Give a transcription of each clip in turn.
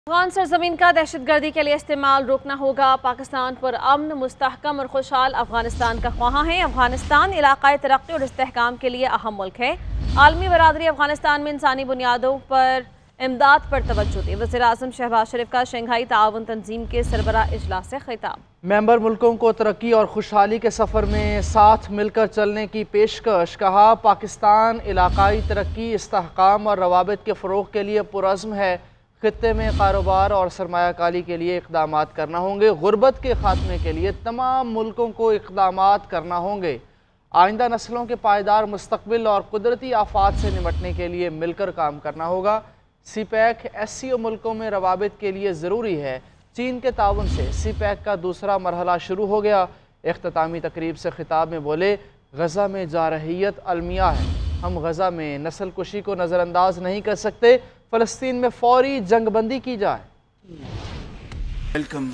अफगान सरजमीन का दहशतगर्दी के लिए इस्तेमाल रोकना होगा। पाकिस्तान पर अमन, मुस्तहकम और खुशहाल अफगानिस्तान का ख्वाह है। अफगानिस्तान इलाकाई तरक्की और इस्तेहकाम के लिए अहम मुल्क है। आलमी बरादरी अफगानिस्तान में इंसानी बुनियादों पर इमदाद पर तवज्जो दी। वज़ीर आज़म शहबाज शरीफ का शंघाई ताउन तंजीम के सरबराह इजलास से खिताब। मेंबर मुल्कों को तरक्की और खुशहाली के सफ़र में साथ मिलकर चलने की पेशकश। कहा, पाकिस्तान इलाकाई तरक्की, इस्तेहकाम और रवाबित के फ़रोग़ के लिए पुरज़्म है। खित्ते में कारोबार और सरमायाकारी के लिए इक़दामात करना होंगे। गुर्बत के खात्मे के लिए तमाम मुल्कों को इक़दामात करना होंगे। आइंदा नस्लों के पायदार मुस्तक़बिल और कुदरती आफात से निपटने के लिए मिलकर काम करना होगा। सीपैक SCO मुल्कों में रवाबित के लिए ज़रूरी है। चीन के ताउन से सीपैक का दूसरा मरहला शुरू हो गया। इख्तितामी तकरीब से खिताब में बोले, गज़ा में जारहियत अलमिया है। हम गज़ा में नस्ल कुशी को नज़रअंदाज नहीं कर सकते। फ़लस्तीन में फौरी जंगबंदी की जाए। Welcome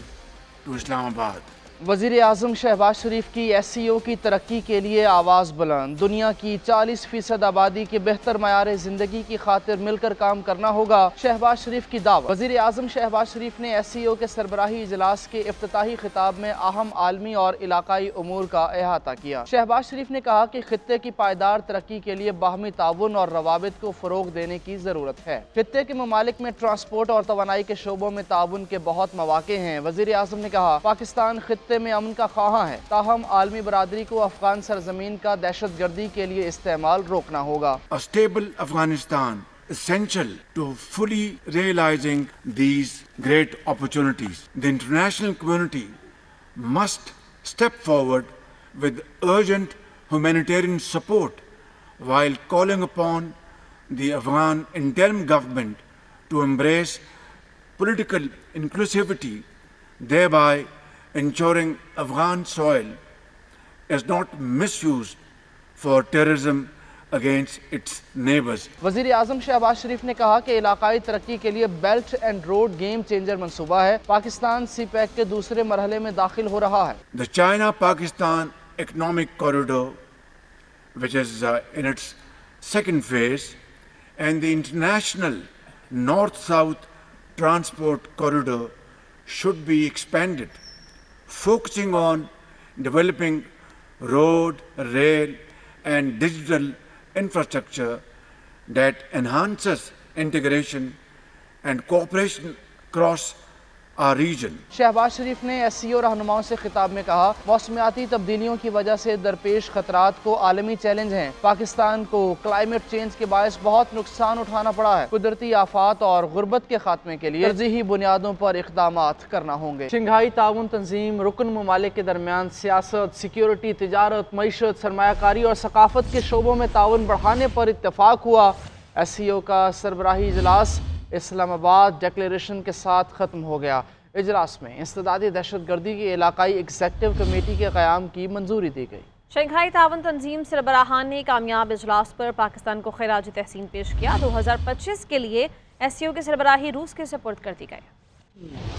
to Islamabad. वज़ीर आज़म शहबाज शरीफ की SCO की तरक्की के लिए आवाज़ बुलंद। दुनिया की 40% आबादी के बेहतर मयार ज़िंदगी की खातिर मिलकर काम करना होगा। शहबाज शरीफ की दावत। वज़ीर आज़म शहबाज शरीफ ने SCO के सरबराही इजलास के इफ्तिताही खिताब में अहम आलमी और इलाकाई उमूर का अहाता किया। शहबाज शरीफ ने कहा कि खित्ते की पायदार तरक्की के लिए बाहमी ताउन और रवाबित को फ़रोग़ देने की ज़रूरत है। खित्ते के ममालिक में ट्रांसपोर्ट और तवानाई के शोबों में ताउन के बहुत मौक़े हैं। वज़ीर आज़म ने कहा, पाकिस्तान खित्ते में अमन का ख्वाह है, ताहम आलमी बरादरी को अफगान सरजमीन का दहशतगर्दी के लिए इस्तेमाल रोकना होगा। A stable Afghanistan essential to fully realizing these great opportunities. The international community must step forward with urgent humanitarian support while calling upon the Afghan interim government to embrace political inclusivity, thereby ensuring Afghan soil is not misused for terrorism against its neighbors. वज़ीर आज़म शहबाज शरीफ ने कहा कि इलाकाई तरक्की के लिए belt and road game changer मंसूबा है। पाकिस्तान सीपैक के दूसरे मरहले में दाखिल हो रहा है। The China-Pakistan Economic Corridor, which is in its second phase, and the international North-South Transport Corridor should be expanded, focusing on developing road, rail, and digital infrastructure that enhances integration and cooperation across our region. Shahbaz शरीफ ने SCO रहनुमाओं से खिताब में कहा, मौसमियाती तब्दीलियों की वजह से दरपेश खतरात को आलमी चैलेंज हैं। पाकिस्तान को क्लाइमेट चेंज के बायस बहुत नुकसान उठाना पड़ा है। कुदरती आफात और गुर्बत के खात्मे के लिए तरजीही बुनियादों पर इक़दामात करना होंगे। शंघाई ताउन तंजीम रुकन ममालिक के दरमियान सियासत, सिक्योरिटी, तिजारत, मईशत, सरमायाकारी और सकाफत के शोबों में ताउन बढ़ाने पर इत्तफाक हुआ। SCO का सरबराही इजलास इस्लामाबाद डिक्लेरेशन के साथ ख़त्म हो गया। इजलास में इंसदादी दहशतगर्दी की इलाकाई एग्जेक्टिव कमेटी के क़याम की मंजूरी दी गई। शंघाई ताउन तंजीम सरबराहान ने कामयाब इजलास पर पाकिस्तान को खिराज तहसीन पेश किया। 2025 के लिए SCO के सरबराही रूस के सुपुर्द कर दी गई।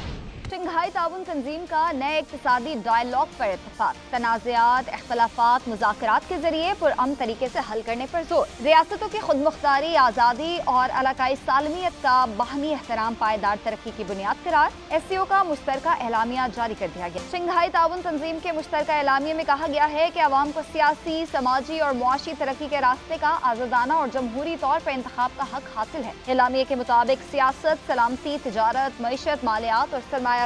शंघाई ताउन तंजीम का नए इक़्तिसादी डायलॉग पर इत्तफाक। तनाज़ात, इख्तलाफात, मुज़ाकरात के जरिए पुरअमन तरीके से हल करने पर जोर। रियासतों की खुदमुख्तारी, आज़ादी और इलाकाई सालमियत का बाहमी एहतराम पायदार तरक्की की बुनियाद करार। SCO का मुश्तरका एलामिया जारी कर दिया गया। शंघाई ताउन तंजीम के मुश्तरका एलामिया में कहा गया है कि अवाम को सियासी, समाजी और मुआशी तरक्की के रास्ते का आज़ादाना और जमहूरी तौर पर इंतखाब का हक हासिल है। एलामिया के मुताबिक सियासत, सलामती, तिजारत, मईशत, मालियात और सरमायाकारी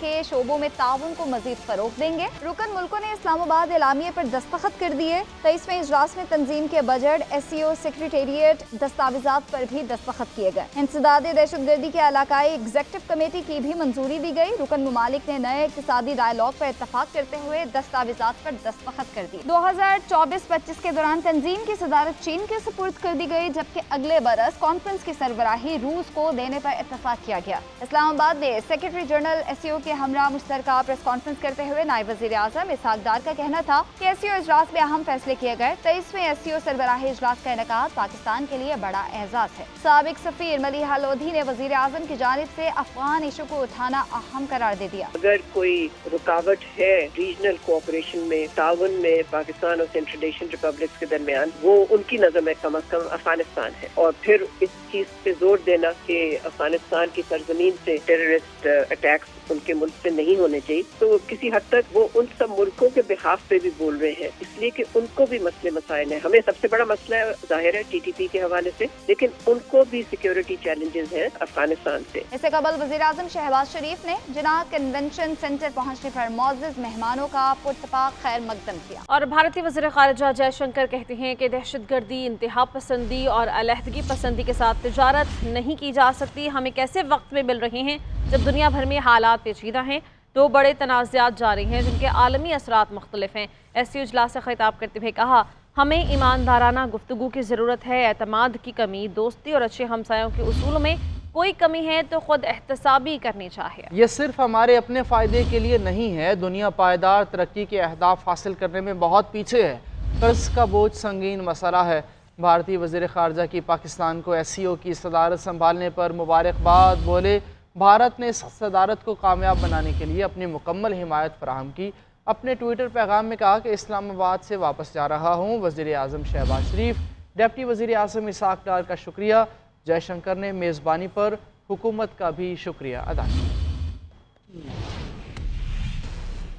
के शोबों में ताउन को मजीद फरोग देंगे। रुकन मुल्कों ने इस्लामाबाद एलामिया पर दस्तखत कर दिए। 23वें इजलास में तंजीम के बजट, SCO सेक्रेटेरिएट दस्तावेजात पर भी दस्तखत किए गए। इंसदादी दहशतगर्दी के इलाकाई एग्जेक्टिव कमेटी की भी मंजूरी दी गई। रुकन ममालिक ने नए इक़्तिसादी डायलॉग पर इत्तफाक करते हुए दस्तावेजात पर दस्तखत कर दी। 2024-25 के दौरान तंजीम की सदारत चीन के सुपुर्द कर दी गई, जबकि अगले बरस कॉन्फ्रेंस की सरबराही रूस को देने पर इत्तफाक किया गया। इस्लामाबाद ने सेक्रेटरी जनरल कल SCO के हमरा मुश्तरका प्रेस कॉन्फ्रेंस करते हुए नायब वज़ीर आज़म इसहाक डार का कहना था कि SCO इजलास में अहम फैसले किए गए। 23वें SCO सरबराही इजलास का इनेकाद पाकिस्तान के लिए बड़ा एजाज है। साबिक सफीर मलिहा लोधी ने वज़ीर आज़म की जानिब से अफगान इशू को उठाना अहम करार दे दिया। अगर कोई रुकावट है रीजनल कोऑपरेशन में, ताउन में पाकिस्तान और सेंट्रल एशियन रिपब्लिक्स के दरमियान, वो उनकी नजर में कम अज कम अफगानिस्तान है। और फिर इस चीज पे जोर देना कि अफगानिस्तान की सरजमीन से टेररिस्ट अटैक्स उनके मुल्क पे नहीं होने चाहिए, तो किसी हद तक वो उन सब मुल्कों के बिहाफ पे भी बोल रहे हैं, इसलिए कि उनको भी मसले मसाइल हैं। हमें सबसे बड़ा मसला है जाहिर है TTP के हवाले से, लेकिन उनको भी सिक्योरिटी चैलेंजेस हैं अफगानिस्तान से। इससे कबल वज़ीर आज़म शहबाज शरीफ ने जिनाह कन्वेंशन सेंटर पहुँचने पर मौजूद मेहमानों का पुरतपाक खैर मकदम किया। और भारतीय वज़ीर ख़ारिजा जयशंकर कहते हैं कि दहशतगर्दी, इंतहा पसंदी और अलहदगी पसंदी के साथ तिजारत नहीं की जा सकती। हमें कैसे वक्त में मिल रहे हैं जब दुनिया भर में हालात पेचीदा हैं, दो बड़े तनाज़ात जारी हैं जिनके आलमी असरात मुख्तलिफ हैं। SCO इजलास से खिताब करते हुए कहा, हमें ईमानदाराना गुफ्तगू की ज़रूरत है। एतमाद की कमी, दोस्ती और अच्छे हमसायों के उसूलों में कोई कमी है तो खुद एहतसाबी करनी चाहिए। ये सिर्फ हमारे अपने फ़ायदे के लिए नहीं है। दुनिया पायदार तरक्की के अहदाफ हासिल करने में बहुत पीछे है। कर्ज का बोझ संगीन मसला है। भारतीय वज़ीर ख़ारिजा की पाकिस्तान को SCO की सदारत संभालने पर मुबारकबाद। बोले, भारत ने इस सदारत को कामयाब बनाने के लिए अपनी मुकम्मल हिमायत फराहम की। अपने ट्विटर पैगाम में कहा कि इस्लामाबाद से वापस जा रहा हूँ। वज़ीर आज़म शहबाज शरीफ, डिप्टी वज़ीर आज़म इसहाक डार का शुक्रिया। जयशंकर ने मेज़बानी पर हुकूमत का भी शुक्रिया अदा किया।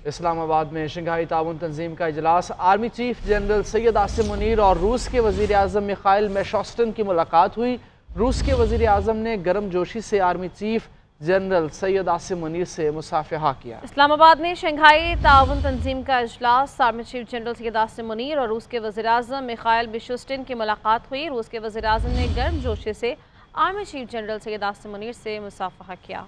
इस्लामाबाद में शंघाई ताउन तंजीम का इजलास, army chief general Syed Asim Munir और रूस के वज़ीर आज़म मिखाइल मेशोस्टन की मुलाकात हुई। रूस के वज़ीर आज़म ने गर्मजोशी से army chief general Syed Asim Munir से मुसाफहा किया। इस्लामाबाद में शंघाई ताउन तंजीम का इजलास, army chief general Syed Asim Munir और रूस के वज़ीर आज़म मिखाइल मेशोस्टन की मुलाकात हुई। रूस के वज़ीर आज़म ने गर्मजोशी से army chief general Syed Asim Munir से मुसाफहा किया।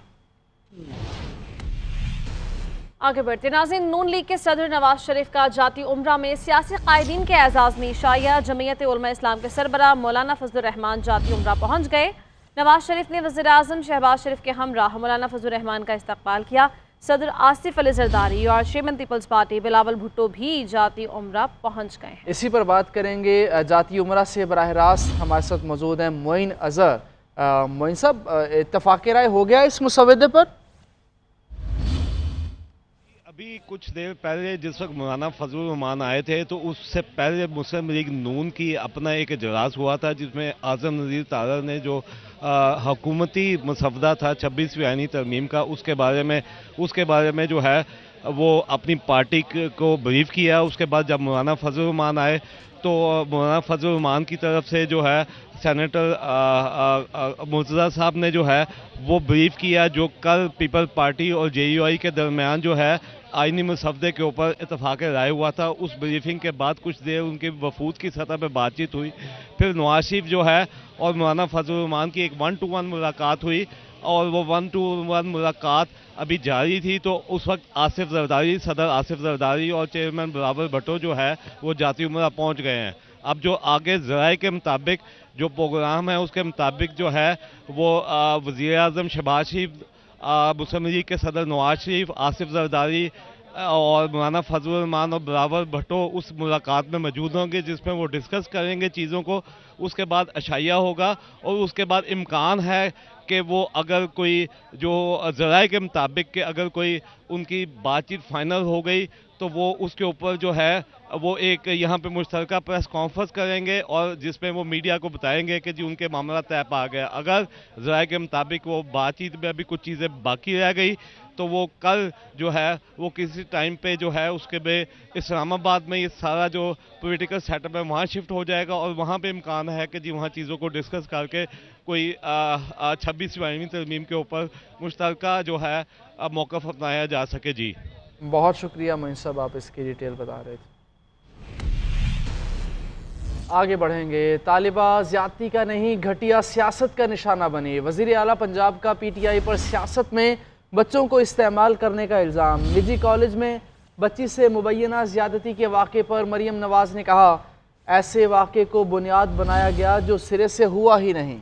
आगे बढ़ते नाज़रीन, नून लीग के सदर नवाज शरीफ का जाती उम्रा में सियासी कायदीन के एजाज़ में इशाया। जमीयत उलमा इस्लाम के सरबराह मौलाना फजलुर रहमान जाती उम्रा पहुँच गए। नवाज शरीफ ने वज़ीर आज़म शहबाज शरीफ के हमराह मौलाना फजलुर रहमान का इस्तकबाल किया। सदर आसिफ अली जरदारी और chairman Peoples Party Bilawal Bhutto भी जाती उम्रा पहुँच गए हैं। इसी पर बात करेंगे। जाती उम्रा से बराह रास्त हमारे साथ मौजूद हैं मोइन अज़हर। मोइन साहब, इत्तफाक़ राय हो गया इस मुसवदे पर? अभी कुछ देर पहले जिस वक्त मौलाना फजलुर रहमान आए थे, तो उससे पहले मुस्लिम लीग नून की अपना एक इजलास हुआ था, जिसमें आज़म नज़ीर तारर ने जो हुकूमती मसवदा था 26वीं आईनी तरमीम का, उसके बारे में जो है वो अपनी पार्टी को ब्रीफ किया। उसके बाद जब मौलाना फजलुर रहमान आए तो मौलाना फजलुर रहमान की तरफ से जो है सेनेटर मुर्तज़ा साहब ने जो है वो ब्रीफ किया, जो कल पीपल पार्टी और JUI के दरमियान जो है आईनी मसवदे के ऊपर इत्तफाक़ राय हुआ था। उस ब्रीफिंग के बाद कुछ देर उनकी वफूद की सतह पर बातचीत हुई। फिर नवाज शरीफ जो है और मौलाना फजलुर रहमान की एक 1-to-1 मुलाकात हुई, और वो 1-to-1 मुलाकात अभी जारी थी। तो उस वक्त आसिफ जरदारी, सदर आसिफ जरदारी और चेयरमैन बिलावल भुट्टो जो है वो जाती उम्रा पहुंच गए हैं। अब जो आगे ज़राए के मुताबिक जो प्रोग्राम है उसके मुताबिक जो है वो वज़ीर आज़म शहबाज शरीफ, मुस्लिम लीग के सदर नवाज शरीफ, आसिफ जरदारी और मौलाना फजलुर रहमान और बिलावल भुट्टो उस मुलाकात में मौजूद होंगे, जिसमें वो डिस्कस करेंगे चीज़ों को। उसके बाद अशाइया होगा और उसके बाद इम्कान है कि वो अगर कोई जो ज़राए के मुताबिक कि अगर कोई उनकी बातचीत फाइनल हो गई तो वो उसके ऊपर जो है वो एक यहाँ पे मुश्तरका प्रेस कॉन्फ्रेंस करेंगे और जिसमें वो मीडिया को बताएंगे कि जी उनके मामला तय पा गया। अगर ज़राए के मुताबिक वो बातचीत में अभी कुछ चीज़ें बाकी रह गई तो वो कल जो है वो किसी टाइम पे जो है उसके में इस्लामाबाद में ये सारा जो पॉलिटिकल सेटअप है वहाँ शिफ्ट हो जाएगा और वहाँ पे इम्कान है कि जी वहाँ चीज़ों को डिस्कस करके कोई 26वीं आईनी तरमीम के ऊपर मुश्तरका जो है मौक़िफ़ अपनाया जा सके। जी बहुत शुक्रिया मोइन साहब, आप इसकी डिटेल बता रहे थे। आगे बढ़ेंगे। तालिबा ज़्यादती का नहीं घटिया सियासत का निशाना बनी। वज़ीर आला पंजाब का PTI पर सियासत में बच्चों को इस्तेमाल करने का इल्ज़ाम। निजी कॉलेज में बच्ची से मुबैना ज़्यादती के वाक़े पर मरियम नवाज़ ने कहा, ऐसे वाक़े को बुनियाद बनाया गया जो सिरे से हुआ ही नहीं।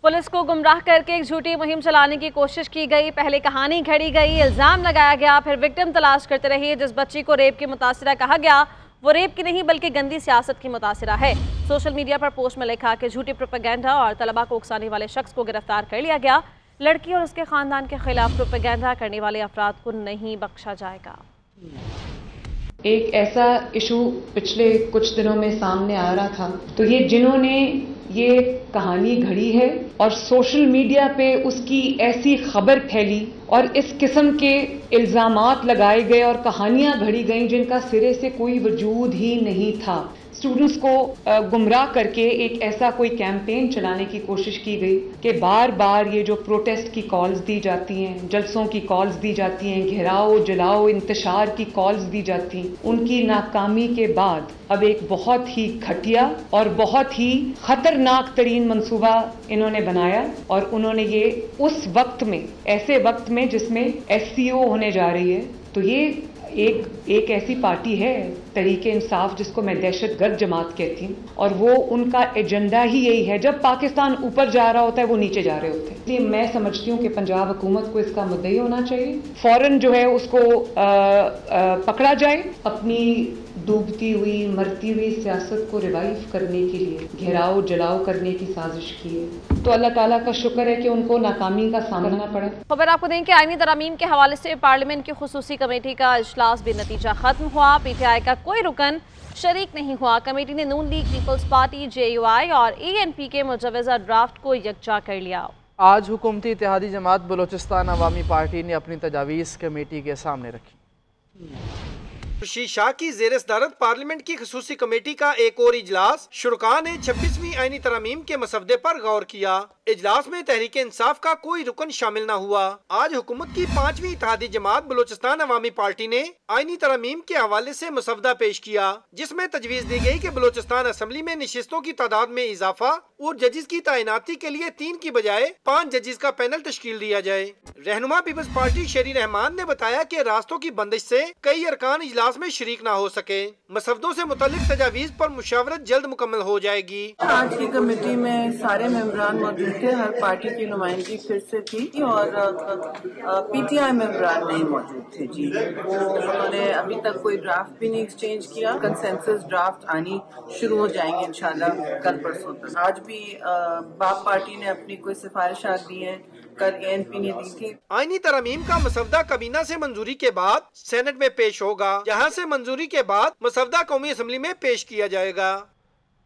पुलिस को गुमराह करके एक झूठी मुहिम चलाने की कोशिश की गई। पहले कहानी घड़ी गई, इल्जाम लगाया गया, फिर विक्टिम तलाश करते रहे। जिस बच्ची को रेप की मुतासिरा कहा गया वो रेप की नहीं बल्कि गंदी सियासत की मुतासिरा है। सोशल मीडिया पर पोस्ट में लिखा कि झूठी प्रोपेगेंडा और तलबा को उकसाने वाले शख्स को गिरफ्तार कर लिया गया। लड़की और उसके खानदान के खिलाफ प्रोपेगेंडा करने वाले अफराद को नहीं बख्शा जाएगा। एक ऐसा इशू पिछले कुछ दिनों में सामने आ रहा था, तो ये जिन्होंने ये कहानी घड़ी है और सोशल मीडिया पे उसकी ऐसी खबर फैली और इस किस्म के इल्जामात लगाए गए और कहानियां घड़ी गईं जिनका सिरे से कोई वजूद ही नहीं था, स्टूडेंट्स को गुमराह करके एक ऐसा कोई कैंपेन चलाने की कोशिश की गई कि बार बार ये जो प्रोटेस्ट की कॉल्स दी जाती हैं, जलसों की कॉल्स दी जाती हैं, घेराव जलाओ इंतशार की कॉल्स दी जाती हैं, उनकी नाकामी के बाद अब एक बहुत ही घटिया और बहुत ही खतरनाक तरीन मंसूबा इन्होंने बनाया और उन्होंने ये उस वक्त में, ऐसे वक्त में जिसमें SCO होने जा रही है, तो ये एक ऐसी पार्टी है तहरीक इंसाफ जिसको मैं दहशतगर्द जमात कहती हूँ, और वो उनका एजेंडा ही यही है। जब पाकिस्तान ऊपर जा रहा होता है वो नीचे जा रहे होते हैं। इसलिए मैं समझती हूँ कि पंजाब हुकूमत को इसका मुद्दई होना चाहिए, फौरन जो है उसको पकड़ा जाए, अपनी डूबती हुई मरती हुई सियासत को रिवाइव करने के लिए घेराव जलाओ करने की साजिश की है। तो अल्लाह ताला का शुक्र है कि उनको नाकामी का सामना पड़ा। खबर आपको दें कि आईनी तरमीम के हवाले से पार्लियामेंट की खुसूसी कमेटी का इजलास बेनतीजा खत्म हुआ। PTI का कोई रुकन शरीक नहीं हुआ। कमेटी ने नून लीग, पीपल्स पार्टी, JUI और ANP के मुजवजा ड्राफ्ट को यकजा कर लिया। आज हुकूमती इत्तेहादी जमात बलोचिस्तान अवामी पार्टी ने अपनी तजावीज़ कमेटी के सामने रखी। खुर्शीद शाह की ज़ेर सदारत पार्लियामेंट की खसूसी कमेटी का एक और इजलास शुरका ने 26वीं आईनी तरमीम के मसवदे पर गौर किया। इजलास में तहरीक इंसाफ का कोई रुकन शामिल न हुआ। आज हुकूमत की 5वीं इत्तेहादी जमात बलोचिस्तान अवामी पार्टी ने आईनी तरमीम के हवाले से मसवदा पेश किया, जिसमें तजवीज़ दी गई कि बलोचिस्तान असम्बली में नशिस्तों की तादाद में इजाफा और जजिस की तैनाती के लिए 3 की बजाय 5 जजिस का पैनल तश्कील दिया जाए। रहनुमा पीपल्स पार्टी शेरी रहमान ने बताया कि रास्तों की बंदिश से कई अरकान इजलास में शरीक न हो सके। मसवदों से मुतालिक तजावीज़ पर मुशावरत जल्द मुकम्मल हो जाएगी। आज की कमेटी में सारे मेंबरान मौजूद थे, हर पार्टी की नुमाइंदगी फिर से थी और PTI मेंबरान नहीं मौजूद थे जी। वो उन्होंने अभी तक कोई ड्राफ्ट भी नहीं एक्सचेंज किया। कंसेंसस ड्राफ्ट आनी शुरू हो जाएंगे इंशाल्लाह कल परसों तक। आज भी बाप पार्टी ने अपनी कोई सिफारिशात दी है, कल ANP ने दी थी। आईनी तरमीम का मसवदा काबीना से मंजूरी के बाद सेनेट में पेश होगा, जहां से मंजूरी के बाद मसवदा कौमी असम्बली में पेश किया जाएगा।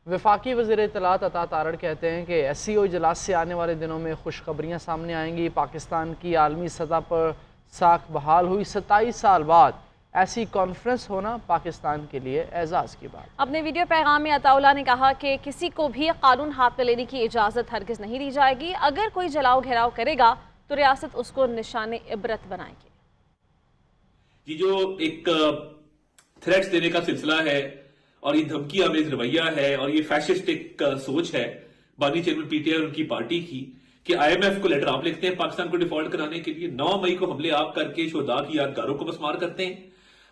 वफाकी वज़ीर इत्तलात अता तारड़ कहते हैं कि SCO इजलास से आने वाले दिनों में खुशखबरियाँ सामने आएंगी। पाकिस्तान की आलमी सतह पर साख बहाल हुई 27 साल बाद ऐसी कॉन्फ्रेंस होना पाकिस्तान के लिए एजाज़ की बात। अपने वीडियो पैगाम में अताउल्लाह ने कहा कि किसी को भी कानून हाथ में लेने की इजाज़त हरगिज़ नहीं दी जाएगी। अगर कोई जलाओ घेराव करेगा तो रियासत उसको निशाने इबरत बनाएगी। ये जो एक थ्रेट्स देने का सिलसिला है और ये धमकी आमेज रवैया है और ये फैशिस्टिक सोच है बानी चेयरमैन PTI और उनकी पार्टी की कि IMF को लेटर आप लिखते हैं पाकिस्तान को डिफॉल्ट कराने के लिए, 9 मई को हमले आप करके शोहदा की यादगारों को बसमार करते हैं,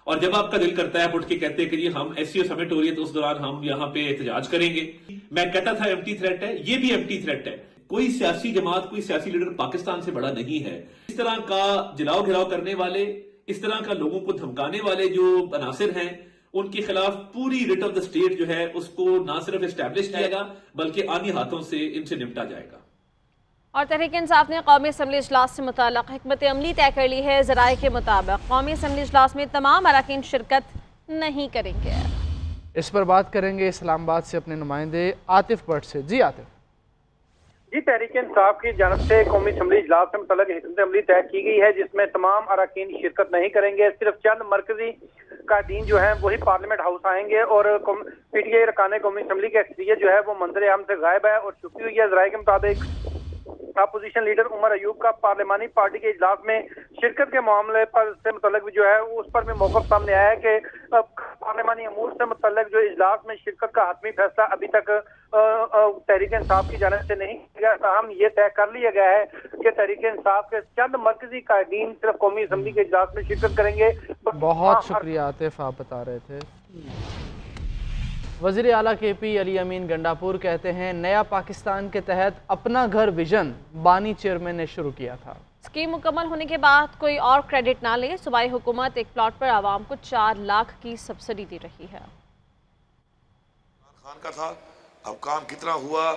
और जब आपका दिल करता है उठ के कहते हैं कि जी हम SCO समिट हो रही है तो उस दौरान हम यहाँ पे एहतजाज करेंगे। मैं कहता था एम्प्टी थ्रेट है, ये भी एम्प्टी थ्रेट है। कोई सियासी जमात, कोई सियासी लीडर पाकिस्तान से बड़ा नहीं है। इस तरह का जलाओ घिराव करने वाले, इस तरह का लोगों को धमकाने वाले जो अनासिर हैं, उनके खिलाफ पूरी रिट ऑफ द स्टेट जो है उसको ना सिर्फ एस्टैब्लिश किया बल्कि आनी हाथों से इनसे निपटा जाएगा। और तहरीक इंसाफ ने कौमी असम्बली इजलास से मुताल्लिक़ हिकमत अमली तय कर ली है। ज़राए के मुताबिक कौमी असम्बली इजलास में तमाम अरकान शिरकत नहीं करेंगे। इस पर बात करेंगे इस्लामाबाद से अपने नुमाइंदे आतिफ भट्ट से। जी आतिफ। जी, तहरीक इंसाफ की जानब से कौमी असम्बली इजलास से मुताल्लिक़ हिकमत अमली तय की गई है, जिसमें तमाम अरकान शिरकत नहीं करेंगे। सिर्फ चंद मरकजी कायदीन जो है वही पार्लियामेंट हाउस आएंगे और PTI अरकान कौमी असम्बली की अक्सरियत जो है वो मंजर आम से गायब है और छुपी हुई है। ज़राए के मुताबिक अपोजिशन लीडर उमर अयूब का पार्लियामानी पार्टी के इजलास में शिरकत के मामले पर से मुतल्लिक जो है उस पर भी मौक़िफ़ सामने आया है कि पार्लियामानी अमूर से मुतल्लिक जो इजलास में शिरकत का हतमी फैसला अभी तक तहरीक इंसाफ की जानिब से नहीं किया गया। ताहम ये तय कर लिया गया है कि तहरीक इंसाफ के चंद मरकजी कायदीन सिर्फ कौमी असम्बली के इजलास में शिरकत करेंगे। बहुत शुक्रिया आतिफ, आप बता रहे थे। वज़ीर आला KP अली अमीन गंडापुर कहते हैं नया पाकिस्तान के तहत अपना घर विजन बानी चेयरमैन ने शुरू किया था। स्कीम मुकम्मल होने के बाद कोई और क्रेडिट ना ले, सूबाई हुकूमत एक प्लॉट पर आवाम को 4 लाख की सब्सिडी दे रही है। खान का था, अब काम कितना हुआ,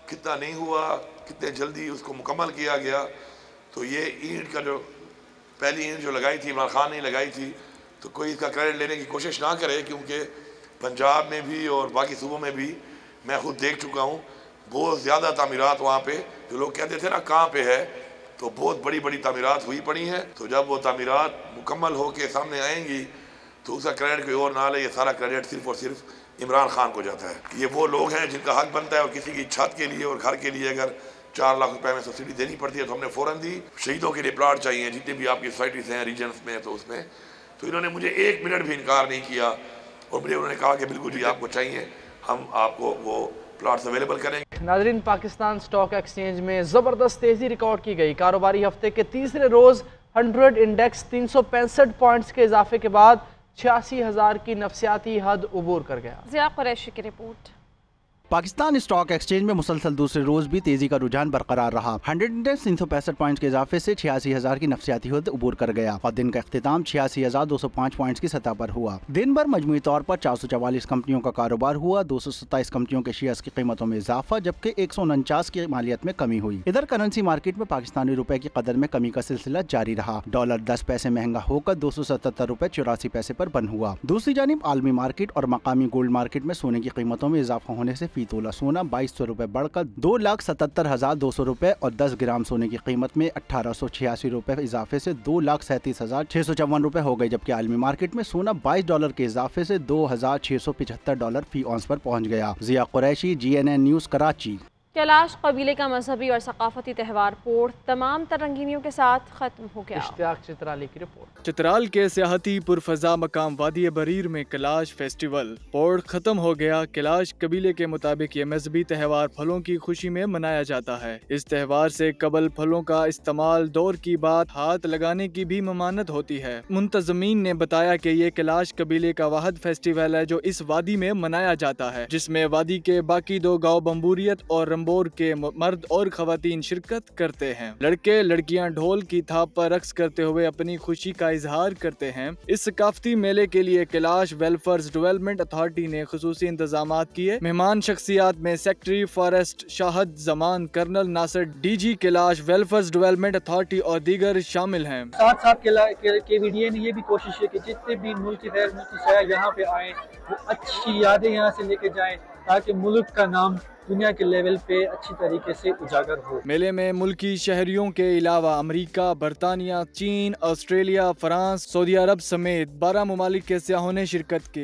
कितना नहीं हुआ, कितने जल्दी उसको मुकम्मल किया गया। तो ये ईंट का जो पहली ईंट जो लगाई थी इमरान खान ने लगाई थी, तो कोई इसका क्रेडिट लेने की कोशिश ना करे, क्योंकि पंजाब में भी और बाकी सूबों में भी मैं खुद देख चुका हूँ बहुत ज़्यादा तामीरात वहाँ पे, जो लोग कहते थे ना कहाँ पे है, तो बहुत बड़ी बड़ी तामीरात हुई पड़ी हैं। तो जब वो तामीरात मुकम्मल हो के सामने आएंगी तो उसका क्रेडिट कोई और ना ले, ये सारा क्रेडिट सिर्फ और सिर्फ इमरान खान को जाता है। ये वो लोग हैं जिनका हक बनता है, और किसी की छत के लिए और घर के लिए अगर 4 लाख रुपए में सब्सिडी देनी पड़ती है तो हमने फ़ौरन दी। शहीदों के लिए प्लाट चाहिए जितने भी आपकी सोसाइटीज़ हैं रीजन्स में, तो उसमें तो इन्होंने मुझे 1 मिनट भी इनकार नहीं किया, और मुझे उन्होंने कहा कि बिल्कुल जी आपको चाहिए, हम आपको वो प्लाट्स अवेलेबल करेंगे। नाज़रीन, पाकिस्तान स्टॉक एक्सचेंज में ज़बरदस्त तेज़ी रिकॉर्ड की गई। कारोबारी हफ्ते के तीसरे रोज़ 100 इंडेक्स 365 पॉइंट्स के इजाफे के बाद 86,000 की नफसियाती हद उबूर कर गया। ज़िया कुरैशी की रिपोर्ट। पाकिस्तान स्टॉक एक्सचेंज में मुसलसल दूसरे रोज भी तेजी का रुझान बरकरार रहा। 100 इंडेक्स 365 पॉइंट्स के इजाफे से 86,000 की नफसियाती हद उबूर कर गया और दिन का अख्तिताम 86,205 पॉइंट्स की सतह पर हुआ। दिन भर मजमूई तौर पर 444 कंपनियों का कारोबार हुआ। 227 कंपनियों के शेयर्स की कीमतों में इजाफा, जबकि 149 की मालियत में कमी हुई। इधर करेंसी मार्केट में पाकिस्तानी रुपए की कदर में कमी का सिलसिला जारी रहा। डॉलर 10 पैसे महंगा होकर 277 रुपए 84 पैसे पर बंद हुआ। दूसरी जानिब आलमी मार्केट और मकामी गोल्ड मार्केट में सोने की कीमतों में इजाफा होने से फी तोला सोना 2200 रुपए बढ़कर 2,77,200 रुपए और 10 ग्राम सोने की कीमत में 1,886 रुपए इजाफे से 2,37,654 रुपए हो गई, जबकि आलमी मार्केट में सोना $22 के इजाफे से $2,675 फी औंस पर पहुंच गया। Zia Qureshi, GNN news, Karachi. कैलाश कबीले का मजहबी और सकाफती त्यौहार पोड़ तमाम तरंगीनियों के साथ खत्म हो गया। इश्तियाक चित्राली की रिपोर्ट। चित्राल के सियाहती पुरफजा मकाम वादी बरीर में कैलाश फेस्टिवल पोड़ खत्म हो गया। कैलाश कबीले के मुताबिक ये मजहबी त्यौहार फलों की खुशी में मनाया जाता है। इस त्यौहार से कबल फलों का इस्तेमाल, दौर की बात, हाथ लगाने की भी ममानत होती है। मुंतजमीन ने बताया कि ये कैलाश कबीले का वाहिद फेस्टिवल है जो इस वादी में मनाया जाता है, जिसमें वादी के बाकी 2 गाँव बम्बूरियत और रंबोर के मर्द और खवातीन शिरकत करते हैं। लड़के लड़कियां ढोल की थाप पर रक्स करते हुए अपनी खुशी का इजहार करते हैं। इस सकाफती मेले के लिए कैलाश वेलफेयर डेवलपमेंट अथॉरिटी ने खुसूसी इंतजामात किए। मेहमान शख्सियात में secretary forest Shahid Zaman, colonel Nasir, DG Kailash welfare development authority और दीगर शामिल हैं। साथ साथ KVDA ने ये भी कोशिश है कि जितने भी मुल्की गैर मुल्की सयाह यहाँ पे आए वो अच्छी यादें यहाँ से लेके जाएं, ताकि मुल्क का नाम दुनिया के लेवल पे अच्छी तरीके से उजागर हो। मेले में मुल्की शहरियों के अलावा अमेरिका, बरतानिया, चीन, ऑस्ट्रेलिया, फ्रांस, सऊदी अरब समेत 12 ममालिक के सयाहों ने शिरकत की।